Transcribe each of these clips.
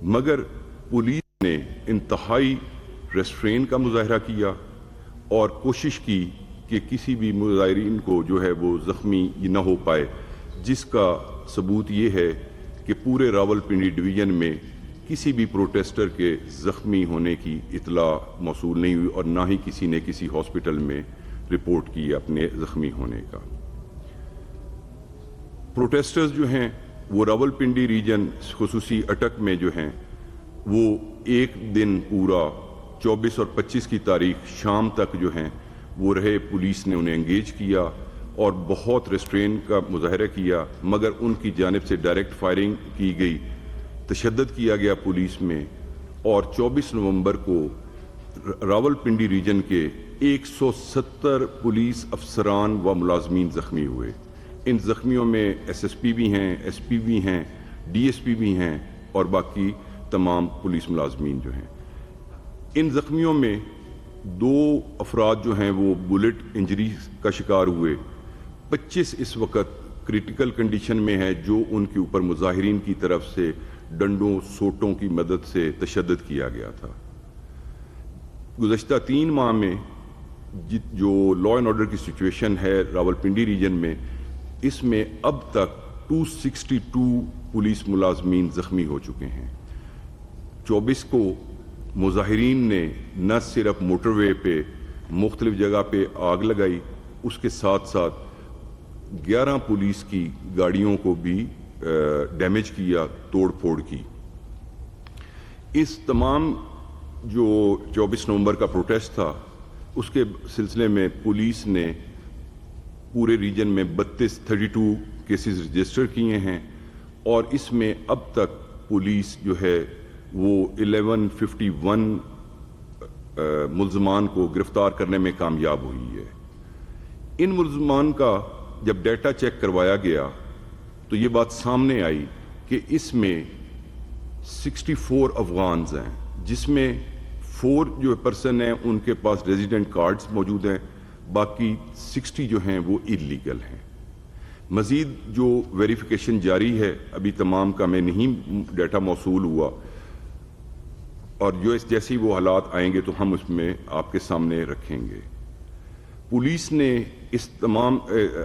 مگر پولیس نے انتہائی ریسٹرین کا مظاہرہ کیا اور کوشش کی کہ کسی بھی مظاہرین کو جو ہے وہ زخمی نہ ہو پائے، جس کا ثبوت یہ ہے کہ پورے راولپنڈی ڈویژن میں کسی بھی پروٹیسٹر کے زخمی ہونے کی اطلاع موصول نہیں ہوئی اور نہ ہی کسی نے کسی ہاسپٹل میں رپورٹ کی اپنے زخمی ہونے کا۔ پروٹیسٹرز جو ہیں وہ راولپنڈی ریجن خصوصی اٹک میں جو ہیں وہ ایک دن پورا 24 اور 25 کی تاریخ شام تک جو ہیں وہ رہے، پولیس نے انہیں انگیج کیا اور بہت ریسٹرین کا مظاہرہ کیا، مگر ان کی جانب سے ڈائریکٹ فائرنگ کی گئی، تشدد کیا گیا پولیس میں، اور 24 نومبر کو راولپنڈی ریجن کے 170 پولیس افسران و ملازمین زخمی ہوئے۔ ان زخمیوں میں ایس ایس پی بھی ہیں، ایس پی بھی ہیں، ڈی ایس پی بھی ہیں اور باقی تمام پولیس ملازمین جو ہیں۔ ان زخمیوں میں 2 افراد جو ہیں وہ بلٹ انجری کا شکار ہوئے، 25 اس وقت کریٹیکل کنڈیشن میں ہے، جو ان کے اوپر مظاہرین کی طرف سے ڈنڈوں سوٹوں کی مدد سے تشدد کیا گیا تھا۔ گزشتہ 3 ماہ میں جو لا اینڈ آرڈر کی سچویشن ہے راولپنڈی ریجن میں، اس میں اب تک 262 پولیس ملازمین زخمی ہو چکے ہیں۔ 24 کو مظاہرین نے نہ صرف موٹر وے پہ مختلف جگہ پہ آگ لگائی، اس کے ساتھ ساتھ 11 پولیس کی گاڑیوں کو بھی ڈیمیج کیا، توڑ پھوڑ کی۔ اس تمام جو 24 نومبر کا پروٹیسٹ تھا، اس کے سلسلے میں پولیس نے پورے ریجن میں 32 کیسز رجسٹر کیے ہیں، اور اس میں اب تک پولیس جو ہے وہ 1151 ملزمان کو گرفتار کرنے میں کامیاب ہوئی ہے۔ ان ملزمان کا جب ڈیٹا چیک کروایا گیا تو یہ بات سامنے آئی کہ اس میں 64 افغانز ہیں، جس میں 4 جو پرسن ہیں ان کے پاس ریزیڈنٹ کارڈز موجود ہیں، باقی 60 جو ہیں وہ انلیگل ہیں۔ مزید جو ویریفیکیشن جاری ہے، ابھی تمام کا میں نہیں ڈیٹا موصول ہوا، اور جو جیسے ہی وہ حالات آئیں گے تو ہم اس میں آپ کے سامنے رکھیں گے۔ پولیس نے اس تمام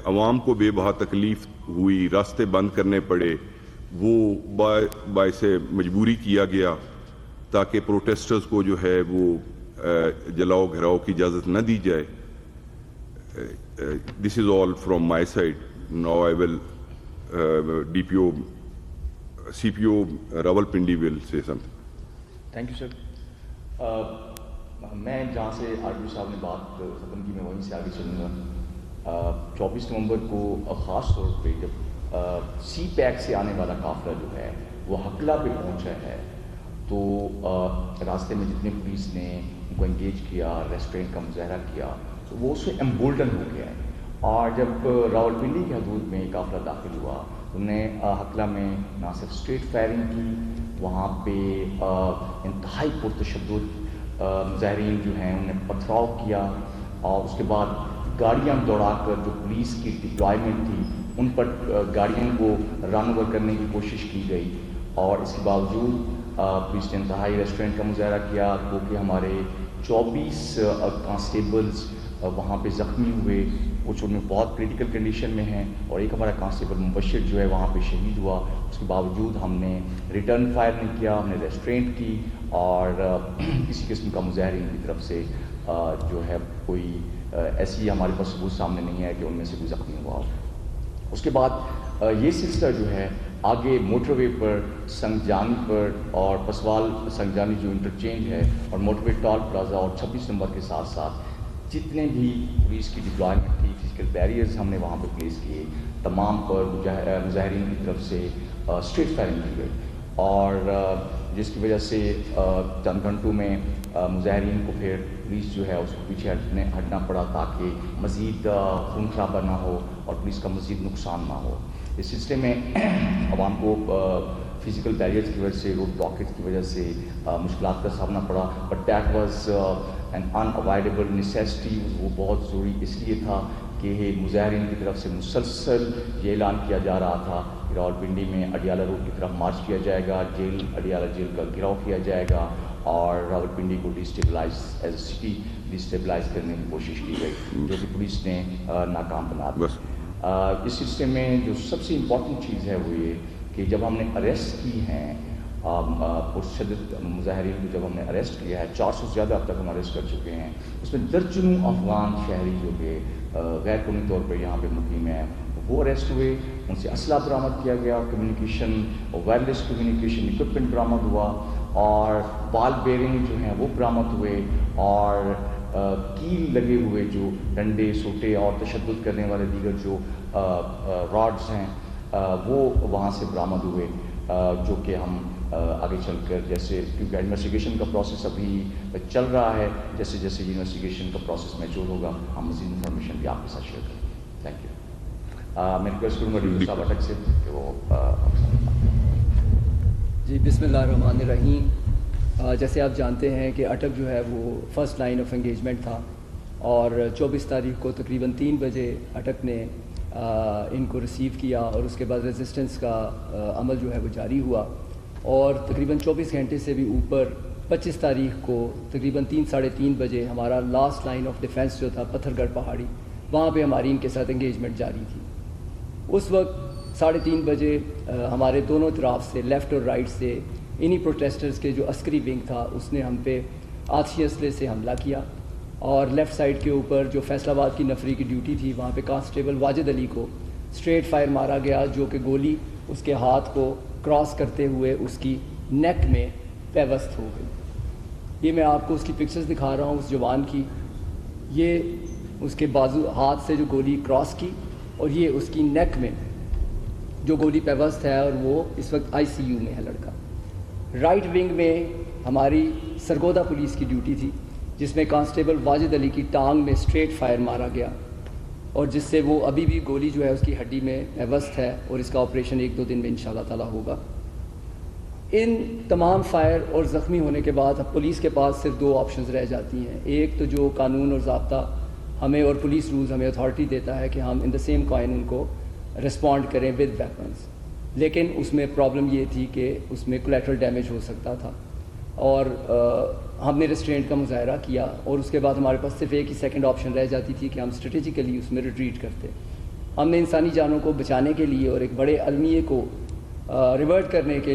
عوام کو بے بہا تکلیف ہوئی، راستے بند کرنے پڑے، وہ باعث مجبوری کیا گیا تاکہ پروٹیسٹرز کو جو ہے وہ جلاؤ گھراؤ کی اجازت نہ دی جائے۔ This is all from my side. Now I will DPO, CPO Rawalpindi will say something. Thank you sir. میں جہاں سے آر ڈی او صاحب نے بات ختم کی، میں وہیں سے آگے چلوں گا۔ 24 نومبر کو خاص طور پہ جب سی پیک سے آنے والا قافلہ جو ہے وہ حقلہ پہ پہنچا ہے، تو راستے میں جتنے پولیس نے ان کو انگیج کیا، ریسٹرینٹ کا مظاہرہ کیا، تو وہ اس سے ایمبولڈن ہو گیا ہے۔ اور جب راولپنڈی کی حدود میں قافلہ داخل ہوا، انہوں نے حقلہ میں نہ صرف اسٹریٹ فائرنگ کی، وہاں پہ انتہائی پرتشدد مظاہرین جو ہیں انہوں نے پتھراؤ کیا، اور اس کے بعد گاڑیاں دوڑا کر جو پولیس کی ڈپلائمنٹ تھی ان پر گاڑیوں کو رن اوور کرنے کی کوشش کی گئی، اور اس کے باوجود پولیس نے انتہائی ریسٹورینٹ کا مظاہرہ کیا، کیونکہ ہمارے 24 کانسٹیبلز وہاں پہ زخمی ہوئے، کچھ ان میں بہت کریٹیکل کنڈیشن میں ہیں، اور ایک ہمارا کانسٹیبل مبشر جو ہے وہاں پہ شہید ہوا۔ اس کے باوجود ہم نے ریٹرن فائر نہیں کیا، ہم نے ریسٹرینٹ کی، اور کسی قسم کا مظاہرین کی طرف سے جو ہے کوئی ایسی ہمارے پاس ثبوت سامنے نہیں ہے کہ ان میں سے کوئی زخمی ہوا ہو۔ اس کے بعد یہ سلسلہ جو ہے آگے موٹر وے پر سنگ جانی پر اور پسوال سنگ جانی جو انٹرچینج ہے، اور موٹر وے ٹال پلازا اور 26 نمبر کے ساتھ ساتھ جتنے بھی پولیس کی ڈپلائمنٹ تھی، فزیکل بیریئرز ہم نے وہاں پہ پلیس کیے، تمام پر مظاہرین کی طرف سے اسٹریٹ فائرنگ کی گئی، اور جس کی وجہ سے چند گھنٹوں میں مظاہرین کو پھر پولیس جو ہے اس کو پیچھے ہٹنا پڑا تاکہ مزید خون خرابہ نہ ہو اور پولیس کا مزید نقصان نہ ہو۔ اس سلسلے میں عوام کو فزیکل بیریئرز کی وجہ سے، روڈ بلاکیج کی وجہ سے مشکلات کا سامنا پڑا، but that was an in avoidable necessity. وہ بہت ضروری اس لیے تھا کہ مظاہرین کی طرف سے مسلسل یہ اعلان کیا جا رہا تھا راولپنڈی میں اڈیالہ روڈ کی طرف مارچ کیا جائے گا، اڈیالہ جیل کا گھیراؤ کیا جائے گا اور راولپنڈی کو destabilise as a city destabilise کرنے کی کوشش کی گئی، جو کہ پولیس نے ناکام بنا دیا۔ اس سلسلے میں جو سب سے امپورٹنٹ چیز ہے وہ یہ کہ جب ہم نے اریسٹ کی ہیں پرشدت مظاہرین کو، جب ہم نے اریسٹ کیا ہے 400 سے زیادہ اب تک ہم اریسٹ کر چکے ہیں، اس میں درجنوں افغان شہری جو کہ غیر قانونی طور پہ یہاں پہ مقیم ہیں وہ اریسٹ ہوئے، ان سے اسلحہ برآمد کیا گیا، کمیونیکیشن وائرلیس کمیونیکیشن اکوپمنٹ برآمد ہوا اور بال بیرنگ جو ہیں وہ برآمد ہوئے اور کیل لگے ہوئے جو ڈنڈے سوٹے اور تشدد کرنے والے دیگر جو راڈز ہیں وہ وہاں سے برآمد ہوئے، جو کہ ہم آگے چل کر جیسے کیونکہ انویسٹیگیشن کا پروسیس ابھی چل رہا ہے، جیسے جیسے انویسٹیگیشن کا پروسیس میچور ہوگا ہم مزید انفارمیشن بھی آپ کے ساتھ شیئر کریں گے۔ Thank you. میں ریکویسٹ کروں گا ڈی صاحب اٹک سے کہ وہ جی بسم اللہ الرحمن الرحیم۔ جیسے آپ جانتے ہیں کہ اٹک جو ہے وہ فرسٹ لائن آف انگیجمنٹ تھا اور 24 تاریخ کو تقریباً 3 بجے اٹک نے ان کو ریسیو کیا اور اس کے بعد ریزسٹنس کا عمل جو ہے وہ جاری ہوا اور تقریباً 24 گھنٹے سے بھی اوپر 25 تاریخ کو تقریباً 3 ساڑھے 3 بجے ہمارا لاسٹ لائن آف ڈیفینس جو تھا پتھر گڑھ پہاڑی، وہاں پہ ہماری ان کے ساتھ انگیجمنٹ جاری تھی۔ اس وقت 3:30 بجے ہمارے دونوں طرف سے لیفٹ اور رائٹ سے انہی پروٹیسٹرز کے جو عسکری ونگ تھا اس نے ہم پہ آتشی اسلحے سے حملہ کیا اور لیفٹ سائڈ کے اوپر جو فیصل آباد کی نفری کی ڈیوٹی تھی وہاں پہ کانسٹیبل واجد علی کو اسٹریٹ فائر مارا گیا، جو کہ گولی اس کے ہاتھ کو کراس کرتے ہوئے اس کی نیک میں پیوست ہو گئی۔ یہ میں آپ کو اس کی پکچرز دکھا رہا ہوں اس جوان کی، یہ اس کے بازو ہاتھ سے جو گولی کراس کی اور یہ اس کی نیک میں جو گولی پیوست ہے اور وہ اس وقت ICU میں ہے لڑکا۔ رائٹ ونگ میں ہماری سرگودا پولیس کی ڈیوٹی تھی جس میں کانسٹیبل واجد علی کی ٹانگ میں اسٹریٹ فائر مارا گیا اور جس سے وہ ابھی بھی گولی جو ہے اس کی ہڈی میں پیوست ہے اور اس کا آپریشن 1-2 دن میں انشاءاللہ تعالی ہوگا۔ ان تمام فائر اور زخمی ہونے کے بعد اب پولیس کے پاس صرف 2 آپشنز رہ جاتی ہیں، ایک تو جو قانون اور ضابطہ ہمیں اور پولیس رولز ہمیں اتھارٹی دیتا ہے کہ ہم ان دا سیم کوائن ان کو رسپونڈ کریں ود ویپنز، لیکن اس میں پرابلم یہ تھی کہ اس میں کولیٹرل ڈیمیج ہو سکتا تھا اور ہم نے ریسٹرینٹ کا مظاہرہ کیا اور اس کے بعد ہمارے پاس صرف ایک ہی سیکنڈ آپشن رہ جاتی تھی کہ ہم اسٹریٹجیکلی اس میں ریٹریٹ کرتے۔ ہم نے انسانی جانوں کو بچانے کے لیے اور ایک بڑے المیے کو ایورٹ کرنے کے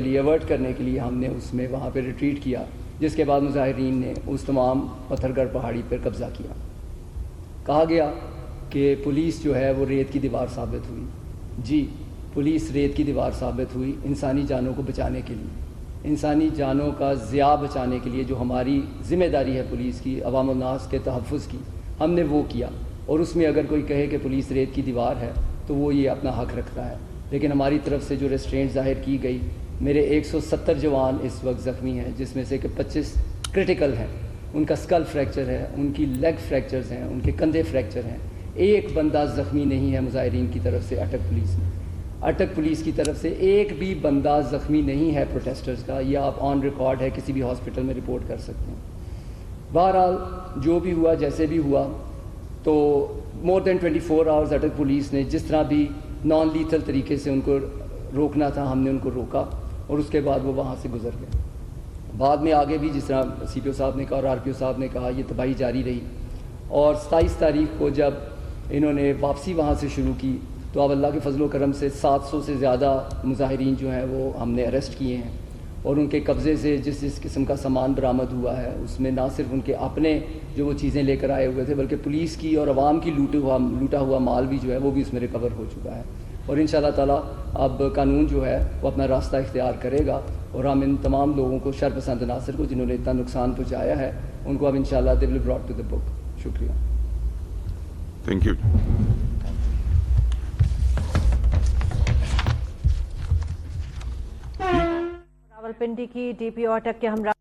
لیے ہم نے اس میں وہاں پہ ریٹریٹ کیا، جس کے بعد مظاہرین نے اس تمام پتھر گڑھ پہاڑی پر قبضہ کیا۔ کہا گیا کہ پولیس جو ہے وہ ریت کی دیوار ثابت ہوئی، جی پولیس ریت کی دیوار ثابت ہوئی انسانی جانوں کو بچانے کے لیے، انسانی جانوں کا ضیاع بچانے کے لیے جو ہماری ذمہ داری ہے پولیس کی عوام الناس کے تحفظ کی، ہم نے وہ کیا۔ اور اس میں اگر کوئی کہے کہ پولیس ریت کی دیوار ہے تو وہ یہ اپنا حق رکھتا ہے، لیکن ہماری طرف سے جو ریسٹرینٹ ظاہر کی گئی، میرے 170 جوان اس وقت زخمی ہیں جس میں سے کہ 25 کرٹیکل ہیں، ان کا اسکل فریکچر ہے، ان کی لیگ فریکچرز ہیں، ان کے کندھے فریکچر ہیں، ایک بندہ زخمی نہیں ہے مظاہرین کی طرف سے اٹک پولیس کی طرف سے ایک بھی بندہ زخمی نہیں ہے پروٹیسٹرز کا، یہ آپ آن ریکارڈ ہے کسی بھی ہاسپٹل میں رپورٹ کر سکتے ہیں۔ بہرحال جو بھی ہوا جیسے بھی ہوا تو مور دین 24 آورز اٹک پولیس نے جس طرح بھی نان لیتھل طریقے سے ان کو روکنا تھا ہم نے ان کو روکا اور اس کے بعد وہ وہاں سے گزر گئے۔ بعد میں آگے بھی جس طرح CPO صاحب نے کہا اور RPO صاحب نے کہا یہ تباہی جاری رہی اور 27 تاریخ کو جب انہوں نے واپسی وہاں سے شروع کی تو اب اللہ کے فضل و کرم سے 700 سے زیادہ مظاہرین جو ہیں وہ ہم نے اریسٹ کیے ہیں اور ان کے قبضے سے جس قسم کا سامان برآمد ہوا ہے اس میں نہ صرف ان کے اپنے جو وہ چیزیں لے کر آئے ہوئے تھے بلکہ پولیس کی اور عوام کی لوٹا ہوا مال بھی جو ہے وہ بھی اس میں ریکور ہو چکا ہے اور انشاءاللہ تعالیٰ اب قانون جو ہے وہ اپنا راستہ اختیار کرے گا اور ہم ان تمام لوگوں کو شر پسند عناصر کو جنہوں نے اتنا نقصان پہنچایا ہے ان کو اب انشاءاللہ they will be brought to the book۔ شکریہ۔ Thank you. راولپنڈی کی DPO اٹک کے ہمراہ